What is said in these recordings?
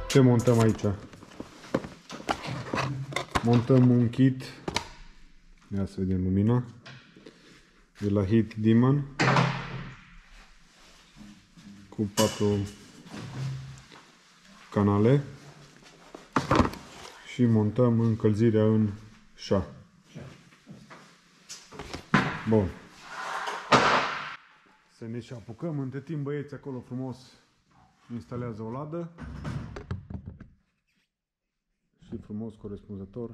Ce montăm aici? Montăm un kit. Ia să vedem lumina. De la Heat Demon. Cu 4 canale. Și montăm încălzirea în șa. Bun. Să ne și apucăm. Între timp băieți acolo frumos instalează o ladă. Și frumos, corespunzător.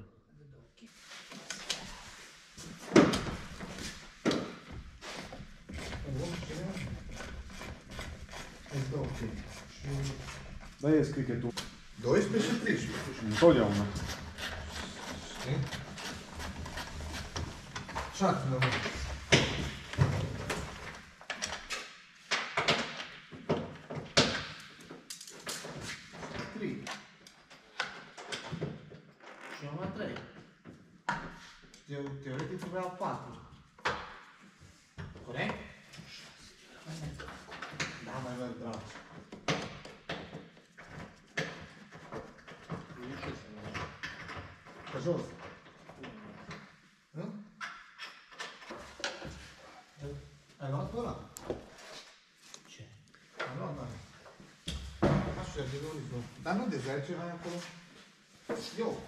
Da, e crichetul. 12 și 13. Întotdeauna. Știi? 6 numai. Și eu la 3. Teoretic trebuia 4. Corect? Da, mai merg drag. Pe jos. Ai luat pe ăla? Ce? Ai luat, da. Așa, de orizont. Dar nu deja, ai ceva acolo? Eu.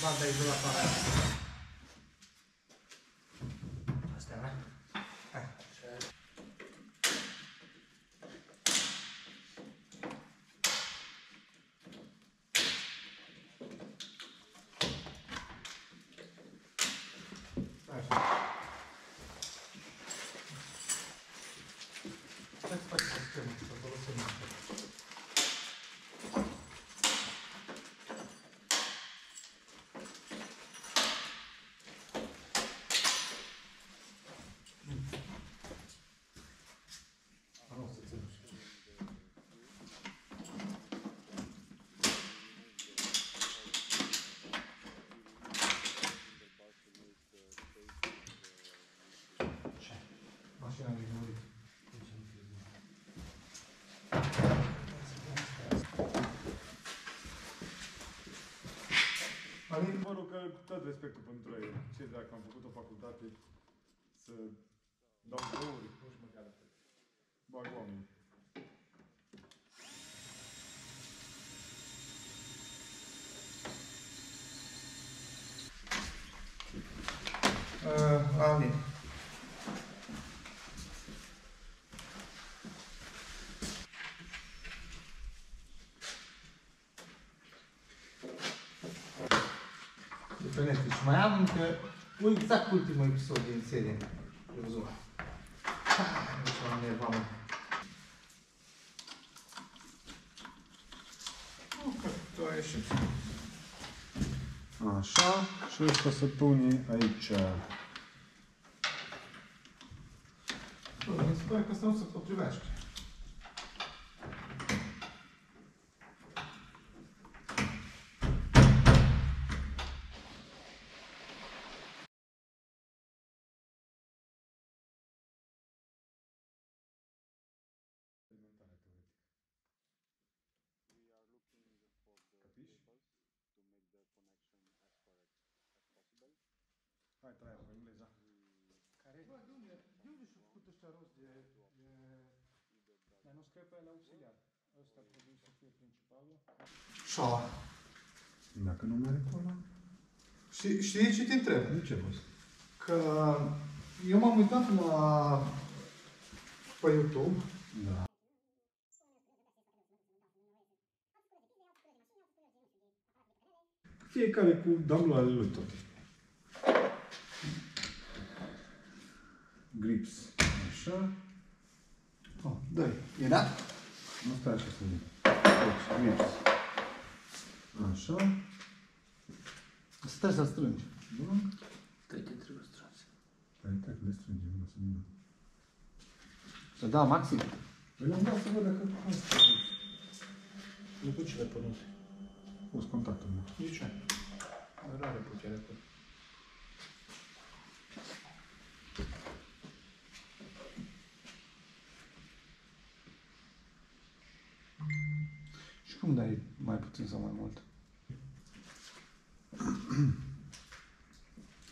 Banda izolatoare. Astea, da? Așa. Ce faci sistemul? Să folosim asta. Mașina de murit. Alin, vă rog că cu tot respectul pentru ei, ce dacă am făcut o facultate să dau douări, nu știu măcar atât. Bag oameni. Alin. De pe Netflix. Mai am încă exact ultimul episod din serie. De văzut. Nu știu, am nervat, mă. Nu, că tu ai ieșit. Așa, și ăsta se pune aici. Bă, mi se pare că asta nu se potrivește. Hai, traia cu engleza. Care? Bă, de unde și-au făcut ăștia rost de... Dar nu scrie pe ele auxiliar. Ăsta trebuie să fie principalul. Șa. Dacă nu mai are acolo... Știi ce te întreb? Nu ce văd? Că eu m-am uitat pe YouTube. Da. Fiecare cu domnul ale lui tot. Grips. Așa. Oh, dă-i. E dat? Nu stai așa să zic. Deci, grips. Așa. Stai să strângi. Bun. Cât te trebuie strâns? Hai, le strângem, nu să vină. Să da maxim. Păi le-am dat să văd dacă asta Nu cu cele pănute. a fost contactul meu. De ce? Rare putere pe. Și cum dai mai puțin sau mai mult?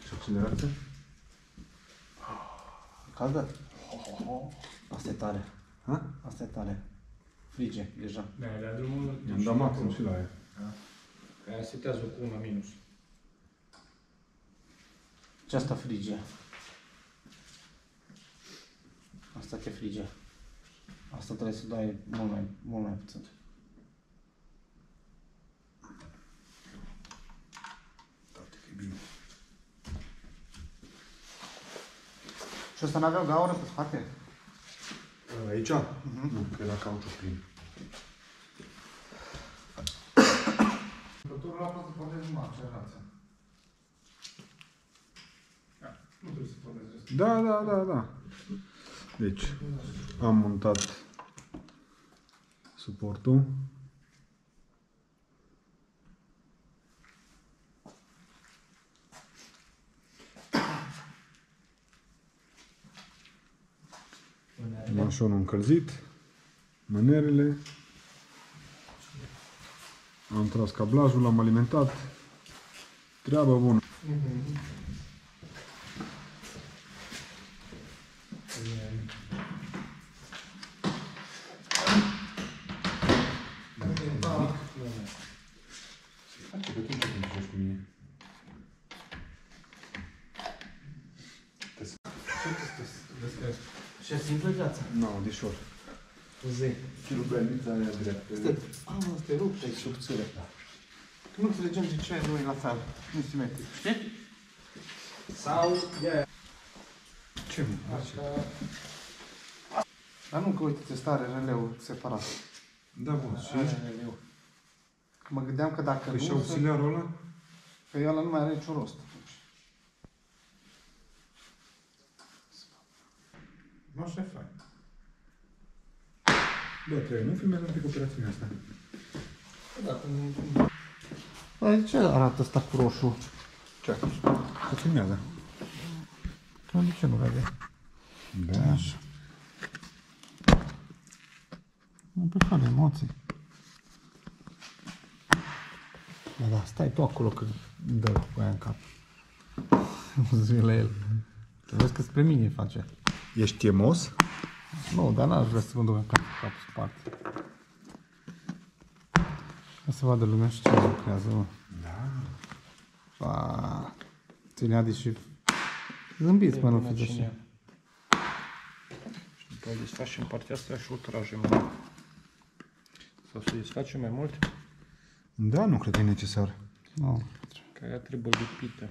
Și accelerația? Caldă? Asta e tare. Ha? Asta e tare. Frige, deja. Da, la drumul... I-am dat maxim și la aia. Aia setează cu 1 minus. Și asta frige. Asta te frige. Asta trebuie să dai mult mai puțin. Toate că e bine. Și ăsta n-avea gaură pe spate? Aici? Nu, că era cauciuc plin. Păturul a fost de pornire numai accelerația. Nu trebuie să pornezi asta. Da. Deci, am montat suportul. Mașonul încălzit, mânerele, am tras cablajul, l-am alimentat, treabă bună. Și e simplă viața. Nu, deșor. Zi. Chirubelnița aia dreaptă. Asta e rupt aici. Subțire. Nu înțelegem de ce nu e la fel. Nu e simetric. Știi? Sau... Ce mă? Dar nu că uite, testare releu separat. Da, bun. Și Are releu. Mă gândeam că dacă Păi și nu... auxiliarul ăla? Că ăla nu mai are niciun rost. Nu așa e fain. Bă, trebuie, nu filmează un pic operațiunea asta. Dar de ce arată asta cu roșu? Ce? Se filmează. De ce nu vede? Da. Așa. Nu pe care emoții. Da, stai tu acolo că dă cu aia în cap. Nu zi la el. Tu vezi că spre mine face. Ești chemos? Nu, dar n-aș vrea să mă duc în cap spate. Ca să vadă lumea și ce lucrează, mă. Da. Pa. Ține Adi și... Zâmbiți, mă, nu fiți așa. Și după aia desfacem partea asta și o tragem. Sau să desfacem mai mult? Da, nu cred că e necesar. Nu. Că aia trebuie lipită.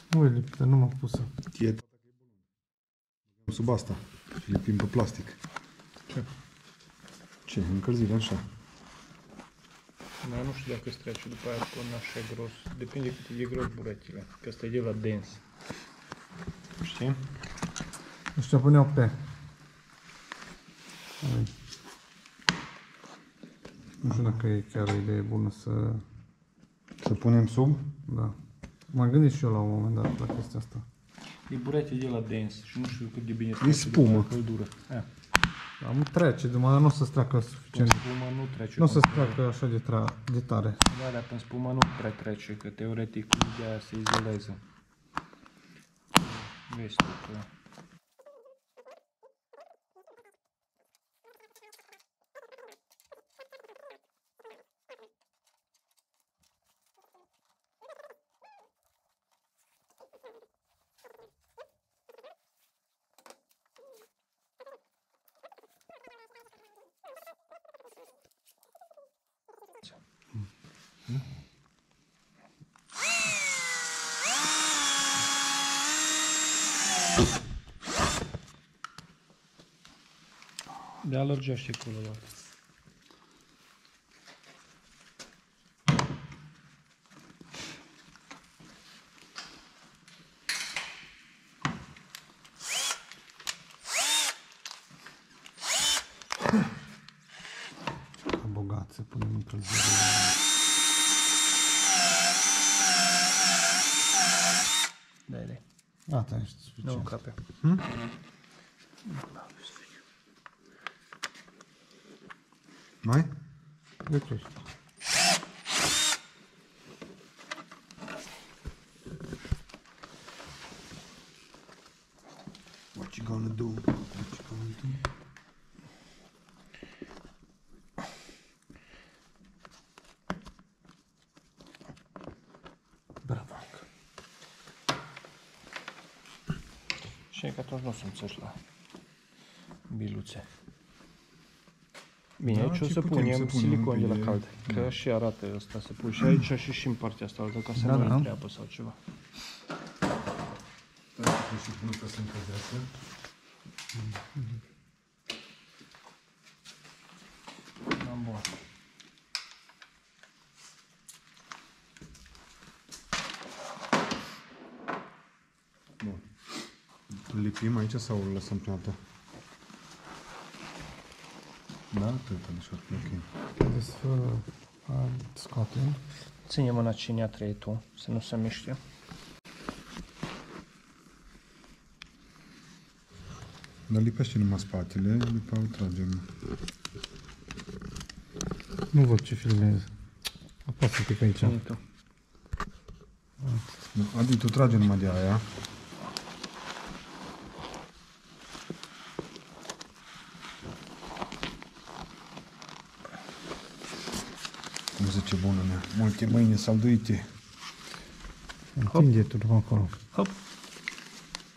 Nu e lipită, nu m-am pusă. E sub asta. Și lipim pe plastic. Ce? Ce? Încălzire, așa. Dar nu știu dacă îți trece după aia până așa gros. Depinde cât e de gros buretile. Că ăsta e de la dens. Știi? Ăștia puneau pe. Hai. Nu știu dacă e chiar o idee bună să... Să punem sub? Da. M-am gândit și eu la un moment dat la chestia asta. E burete de la dens și nu știu cât de bine E spumă. căldură. Am trece, dar nu să-ți treacă suficient. Spuma nu trece. Nu să-ți treacă așa de tare. Da, dar până spuma nu prea trece, că teoretic ea se izolează. Vezi tu că... De alergește acolo la. încălzire. Dai. Gata, ești Nu suficient. încape. Mai? De ce ești? What you gonna do? What you gonna do? Bravo. Și că atunci nu sunt țări la biluțe. Bine, Da, aici o și să putem să punem punem silicon de un la pic de- cald. Că și arată ăsta să pui și aici și în partea asta altă, ca să Da, nu da. intre apă sau ceva. Stai să și pun ca să încălzească. Am bun. Bun. Îl lipim aici sau îl lăsăm pe altă? Da, cred că așa, ok. Trebuie să scoatem. Ține mâna cine a trei tu, să nu se miște. Dar lipește numai spatele, după îl tragem. Nu văd ce filmez. Apasă un pic aici. Ține tu. Adi, tu trage numai de aia. Cum zice bună mea, multe mâini salduite. Întinde tu după acolo. Hop.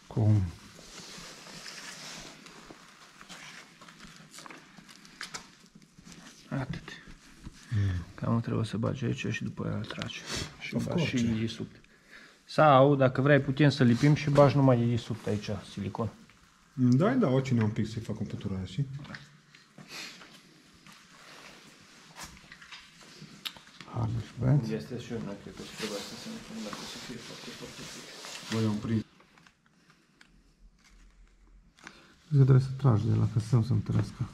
Cum? Atât. Cam trebuie să bagi aici și după aia îl tragi. Și Of bagi course. și iisupt. Sau, dacă vrei, putem să lipim și bagi numai iisupt aici, silicon. Da, oricine un pic să-i fac o pătură aia, știi? Harnișment. Este și eu, nu cred că trebuie să se întâmple dacă să fie foarte, foarte fix. Voi am prins. Cred că trebuie să tragi de la ca să nu întâlnească.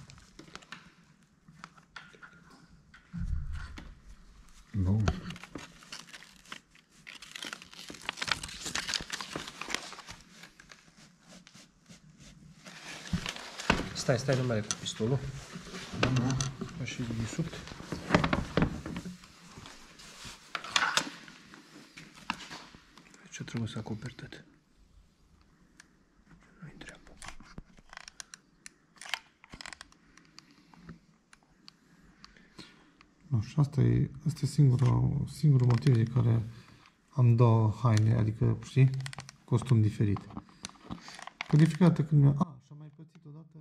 Bun. Stai numai cu pistolul. Și iisupt. Aici trebuie să acoperi tot. Nu intre apă. Nu, și asta e singurul motiv de care am două haine, adică, știi, costum diferit. Că de fiecare dată când și am mai pățit odată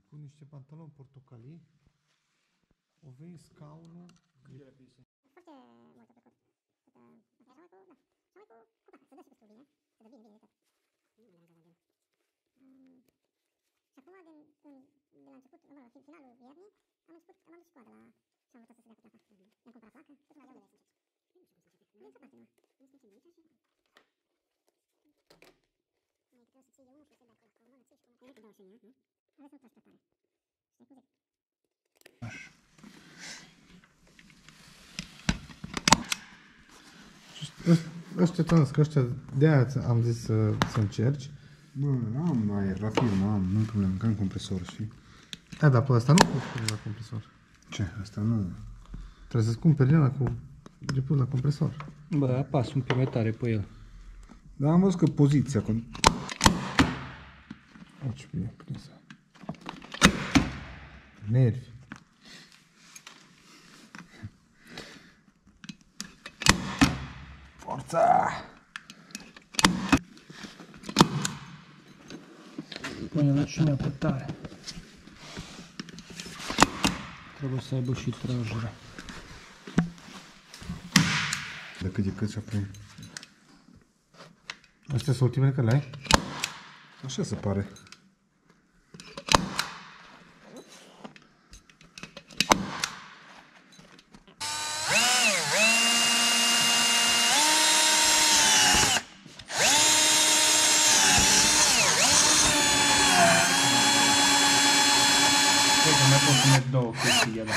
cu niște pantaloni portocalii, o veni scaunul. Ăștia, că ăștia, de-aia am zis să încerci. Bă, am aer la firmă, nu-i problemă, că am compresor, știi? Dar pe ăsta nu poți pune la compresor. Ce? Asta nu... Trebuie să-ți cumperi ăla cu de pus la compresor. Bă, apas un pic mai tare pe el. Dar am văzut că poziția... Ce bine prinsă. Nervi. Forța! Pune la cine pe tare. Trebuie să aibă și tragere. De cât de cât și-a prins. Astea sunt ultimele care le ai? Așa se pare. Cred că mai pot să merg două chestii ele.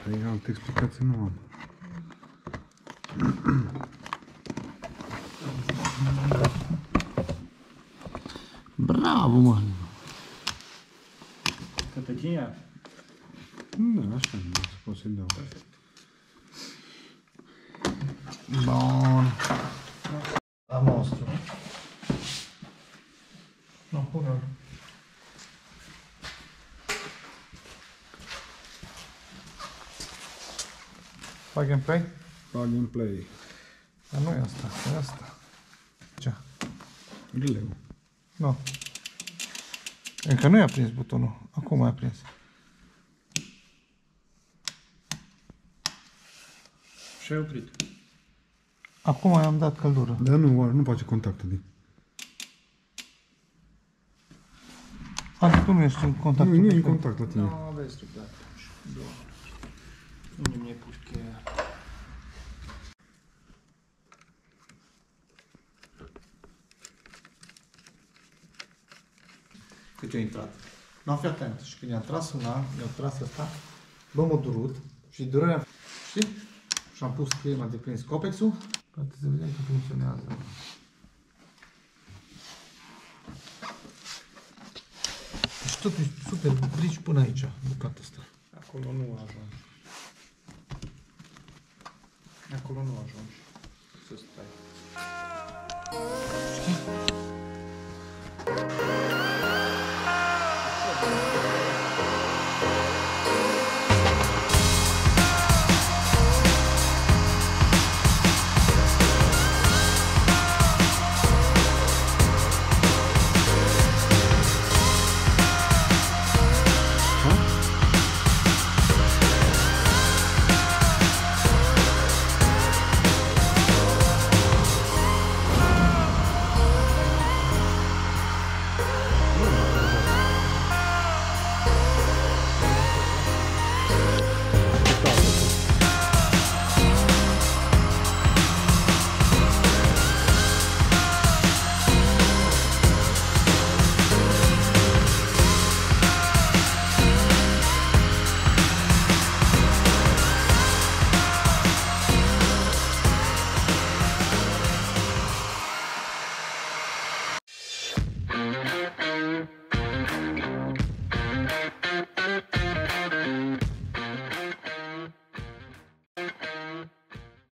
Păi alte explicații nu am. Bravo, mă! Cătăcinia? Da, așa, nu se poate să-i dau. Bun. La monstru. Nu, pune-l. Plug and play? Plug and play. Dar nu e asta, e asta. Ce? Releu. Nu. Încă nu i-a prins butonul. Acum i-a prins. Și ai oprit. Acum i-am dat căldură. Dar nu face contact, adică. Adică tu nu ești în contact. Nu e în contact la tine. Nu aveți dreptate. Unde mi-ai pus cheia? Cât a intrat. Nu, fi atent. Și când i-a tras una, i-a tras ăsta, bă, m-a durut și durerea, știi? Și am pus crema de prins Copex-ul. Poate să vedem că funcționează. Deci totul e super brici până aici, bucata asta. Acolo nu ajungi. Acolo nu ajungi. Să stai. Știi?